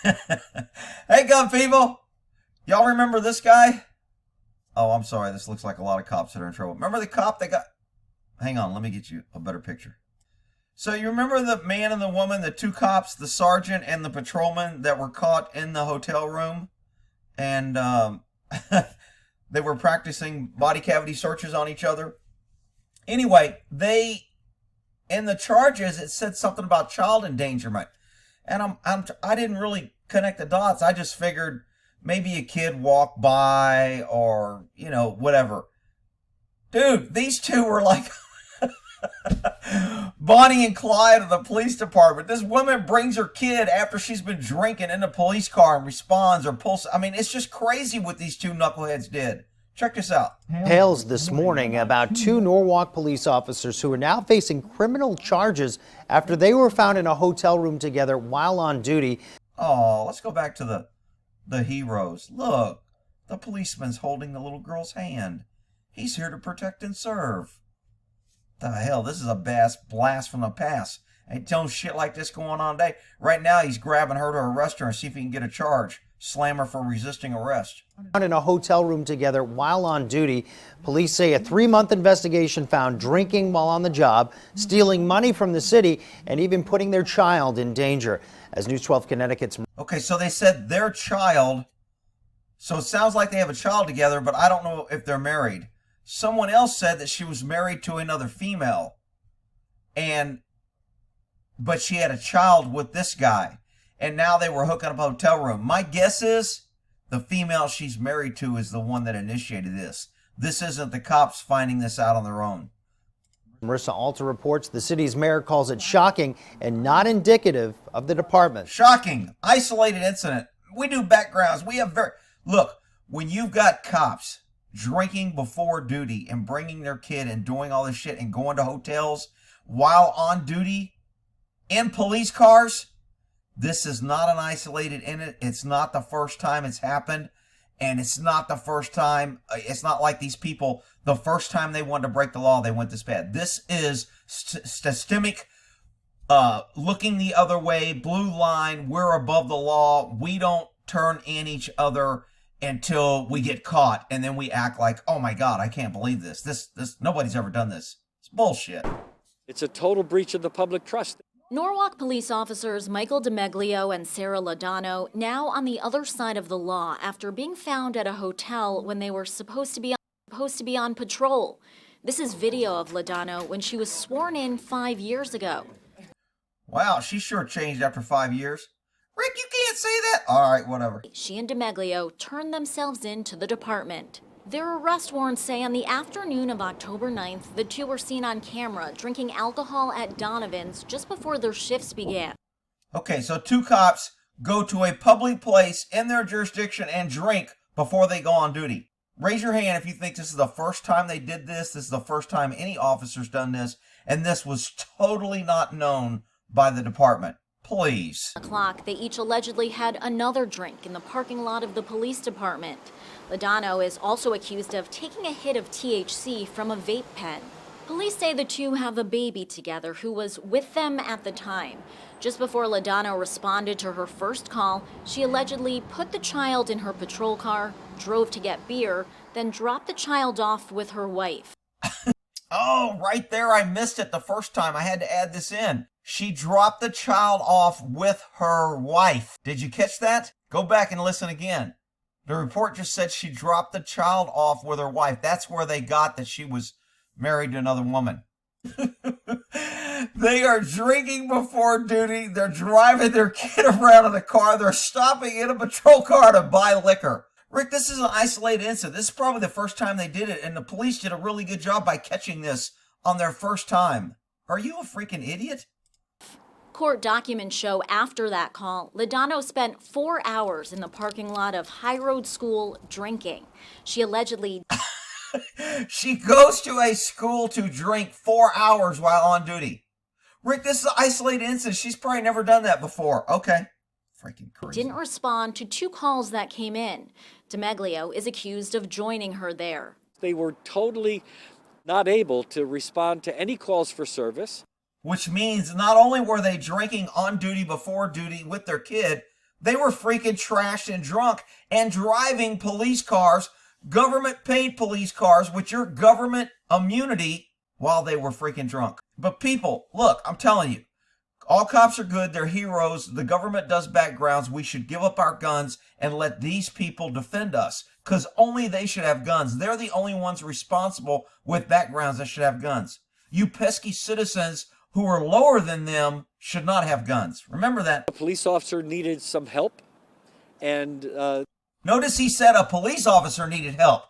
Hey, gun people! Y'all remember this guy? Oh, I'm sorry. This looks like a lot of cops that are in trouble. Remember the cop that got... Hang on, let me get you a better picture. So you remember the man and the woman, the two cops, the sergeant and the patrolman that were caught in the hotel room? And they were practicing body cavity searches on each other. Anyway, in the charges, it said something about child endangerment. And I didn't really connect the dots. I just figured maybe a kid walked by or, whatever. Dude, these two were like Bonnie and Clyde of the police department. This woman brings her kid after she's been drinking in the police car and responds or pulls. I mean, it's just crazy what these two knuckleheads did. Check this out. Tales this morning about two Norwalk police officers who are now facing criminal charges after they were found in a hotel room together while on duty. Oh, let's go back to the heroes. Look, the policeman's holding the little girl's hand. He's here to protect and serve. The hell, this is a blast from the past. Ain't no shit like this going on today. Right now, he's grabbing her to arrest her and see if he can get a charge. Slam her for resisting arrest. Found in a hotel room together while on duty. Police say a 3-month investigation found drinking while on the job, stealing money from the city, and even putting their child in danger. As News 12 Connecticut's... Okay, so they said their child. So it sounds like they have a child together, but I don't know if they're married. Someone else said that she was married to another female. But she had a child with this guy. And now they were hooking up a hotel room. My guess is the female she's married to is the one that initiated this. This isn't the cops finding this out on their own. Marissa Alter reports the city's mayor calls it shocking and not indicative of the department. Shocking. Isolated incident. We do backgrounds. Look, when you've got cops drinking before duty and bringing their kid and doing all this shit and going to hotels while on duty in police cars, this is not an isolated incident. It's not the first time it's happened. And it's not the first time. It's not like these people, the first time they wanted to break the law, they went this bad. This is systemic, looking the other way, blue line. We're above the law. We don't turn in each other until we get caught. And then we act like, oh my God, I can't believe this. This nobody's ever done this. It's bullshit. It's a total breach of the public trust. Norwalk police officers Michael Dimeglio and Sarah Laudano now on the other side of the law after being found at a hotel when they were supposed to be on patrol. This is video of Laudano when she was sworn in 5 years ago. Wow, she sure changed after 5 years. Rick, you can't say that. All right, whatever. She and Dimeglio turned themselves in to the department. Their arrest warrants say on the afternoon of October 9th, the two were seen on camera drinking alcohol at Donovan's just before their shifts began. Okay, so two cops go to a public place in their jurisdiction and drink before they go on duty. Raise your hand if you think this is the first time they did this. This is the first time any officer's done this, and this was totally not known by the department. Please. O'clock, they each allegedly had another drink in the parking lot of the police department. Laudano is also accused of taking a hit of THC from a vape pen. Police say the two have a baby together who was with them at the time. Just before Laudano responded to her first call, she allegedly put the child in her patrol car, drove to get beer, then dropped the child off with her wife. Oh, right there. I missed it the first time. I had to add this in. She dropped the child off with her wife. Did you catch that? Go back and listen again. The report just said she dropped the child off with her wife. That's where they got that she was married to another woman. They are drinking before duty. They're driving their kid around in the car. They're stopping in a patrol car to buy liquor. Rick, this is an isolated incident. This is probably the first time they did it, and the police did a really good job by catching this on their first time. Are you a freaking idiot? Court documents show after that call, Laudano spent 4 hours in the parking lot of High Road School drinking. She allegedly... She goes to a school to drink 4 hours while on duty. Rick, this is an isolated incident. She's probably never done that before. Okay. Freaking crazy. Didn't respond to 2 calls that came in. Dimeglio is accused of joining her there. They were totally not able to respond to any calls for service. Which means not only were they drinking on duty before duty with their kid, They were freaking trashed and drunk and driving police cars, government paid police cars with your government immunity while they were freaking drunk. But people, look, I'm telling you, all cops are good. They're heroes. The government does backgrounds. We should give up our guns and let these people defend us, because only they should have guns. They're the only ones responsible with backgrounds that should have guns. You pesky citizens who are lower than them should not have guns. Remember that. A police officer needed some help, and notice he said a police officer needed help.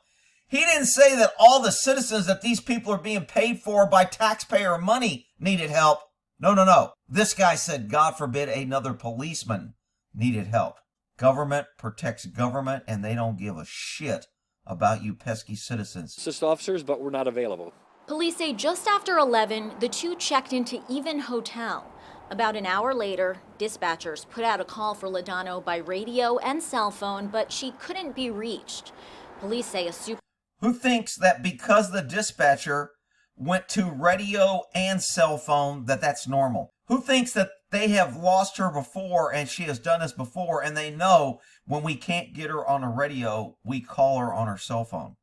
He didn't say that all the citizens that these people are being paid for by taxpayer money needed help. No. This guy said, God forbid, another policeman needed help. Government protects government, and they don't give a shit about you pesky citizens. assist officers, but were not available. Police say just after 11, the two checked into Even Hotel. About an hour later, dispatchers put out a call for Laudano by radio and cell phone, but she couldn't be reached. Police say a super... Who thinks that because the dispatcher went to radio and cell phone that that's normal? Who thinks that they have lost her before and she has done this before, and they know when we can't get her on a radio, we call her on her cell phone?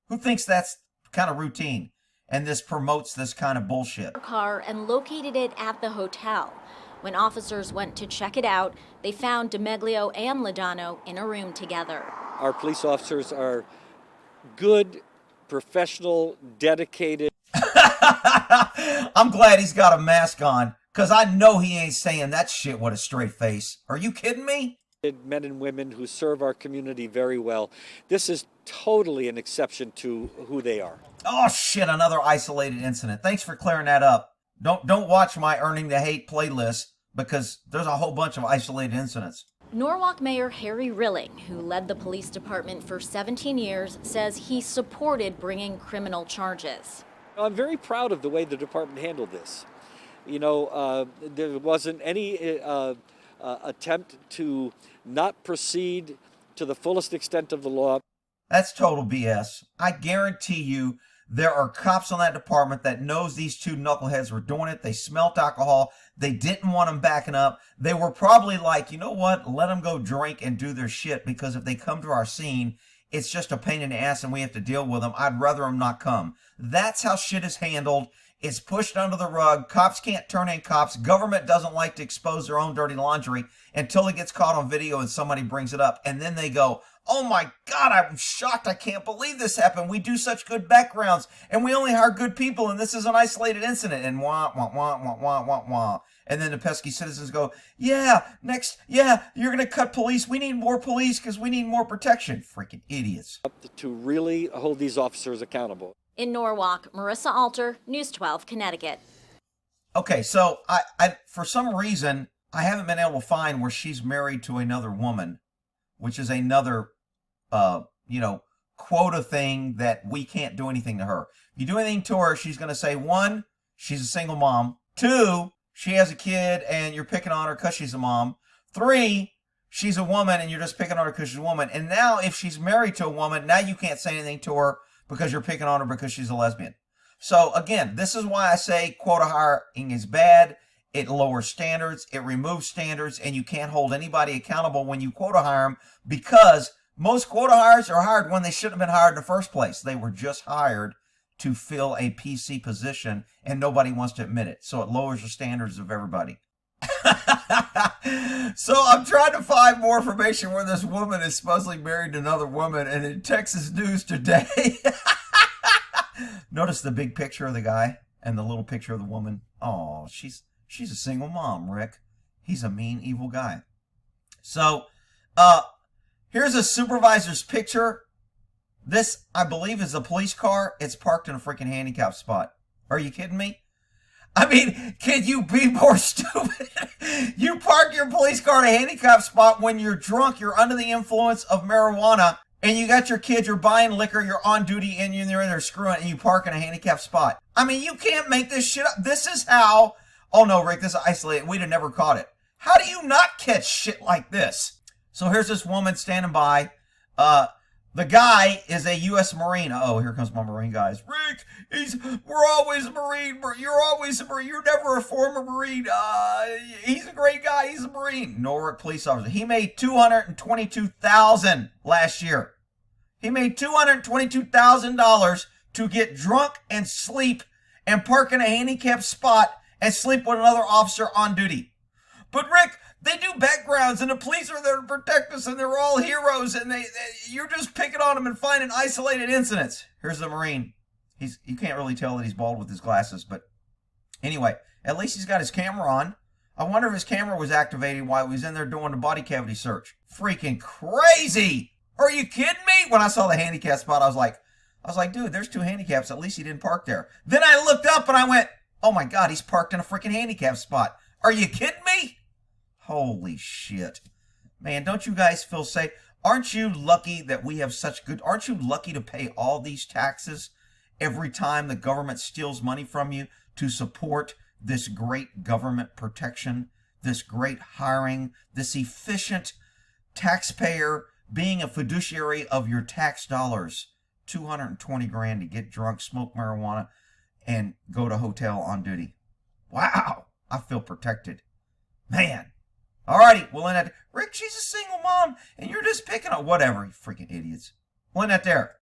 Who thinks that's kind of routine and this promotes this kind of bullshit? car and located it at the hotel. When officers went to check it out, they found Dimeglio and Laudano in a room together. Our police officers are good, professional, dedicated. I'm glad he's got a mask on, because I know he ain't saying that shit with a straight face. Are you kidding me? Men and women who serve our community very well. This is totally an exception to who they are. Oh shit, another isolated incident. Thanks for clearing that up. Don't watch my Earning the Hate playlist, because there's a whole bunch of isolated incidents. Norwalk Mayor Harry Rilling, who led the police department for 17 years, says he supported bringing criminal charges. I'm very proud of the way the department handled this. There wasn't any attempt to not proceed to the fullest extent of the law. That's total BS. I guarantee you there are cops on that department that knows these two knuckleheads were doing it. They smelt alcohol. They didn't want them backing up. They were probably like, you know what? Let them go drink and do their shit, because if they come to our scene, it's just a pain in the ass and we have to deal with them. I'd rather them not come. That's how shit is handled. It's pushed under the rug. Cops can't turn in cops. Government doesn't like to expose their own dirty laundry until it gets caught on video and somebody brings it up. And then they go, oh my God, I'm shocked. I can't believe this happened. We do such good backgrounds and we only hire good people, and this is an isolated incident. And wah, wah, wah, wah, wah, wah, wah. And then the pesky citizens go, yeah, you're going to cut police. We need more police because we need more protection. Freaking idiots. To really hold these officers accountable. In Norwalk, Marissa Alter, News 12, Connecticut. Okay, so I for some reason, I haven't been able to find where she's married to another woman, which is another, quota thing that we can't do anything to her. If you do anything to her, she's going to say, 1, she's a single mom. 2, she has a kid and you're picking on her because she's a mom. 3, she's a woman and you're just picking on her because she's a woman. And now if she's married to a woman, now you can't say anything to her because you're picking on her because she's a lesbian. So again, this is why I say quota hiring is bad. It lowers standards, it removes standards, and you can't hold anybody accountable when you quota hire them, because most quota hires are hired when they shouldn't have been hired in the first place. They were just hired to fill a PC position, and nobody wants to admit it. So it lowers the standards of everybody. So I'm trying to find more information where this woman is supposedly married to another woman, and in Texas News Today, notice the big picture of the guy and the little picture of the woman. Oh, she's a single mom, Rick. He's a mean, evil guy. So, here's a supervisor's picture. This, I believe, is a police car. It's parked in a freaking handicap spot. Are you kidding me? I mean, can you be more stupid? You park your police car in a handicap spot when you're drunk, you're under the influence of marijuana, and you got your kids, you're buying liquor, you're on duty, and you're in there screwing, and you park in a handicap spot. I mean, you can't make this shit up. This is how... Oh no, Rick, this is isolated. We'd have never caught it. How do you not catch shit like this? So here's this woman standing by. The guy is a U.S. Marine. Oh, here comes my Marine guys. Rick, we're always a Marine. You're always a Marine. You're never a former Marine. He's a great guy. He's a Marine. Norwalk police officer. He made $222,000 last year. He made $222,000 to get drunk and sleep and park in a handicapped spot and sleep with another officer on duty. But Rick, they do backgrounds, and the police are there to protect us, and they're all heroes, and you're just picking on them and finding isolated incidents. Here's the Marine. You can't really tell that he's bald with his glasses, but anyway, at least he's got his camera on. I wonder if his camera was activated while he was in there doing the body cavity search. Freaking crazy! Are you kidding me? When I saw the handicap spot, I was like, dude, there's 2 handicaps. At least he didn't park there. Then I looked up and I went, oh my God, he's parked in a freaking handicap spot. Are you kidding me? Holy shit. Man, don't you guys feel safe? Aren't you lucky that we have such good... Aren't you lucky to pay all these taxes every time the government steals money from you to support this great government protection, this great hiring, this efficient taxpayer being a fiduciary of your tax dollars? 220 grand to get drunk, smoke marijuana, and go to hotel on duty. Wow, I feel protected. Man. Alrighty, we'll end that. Rick, she's a single mom, and you're just picking on whatever, you freaking idiots. We'll end that there.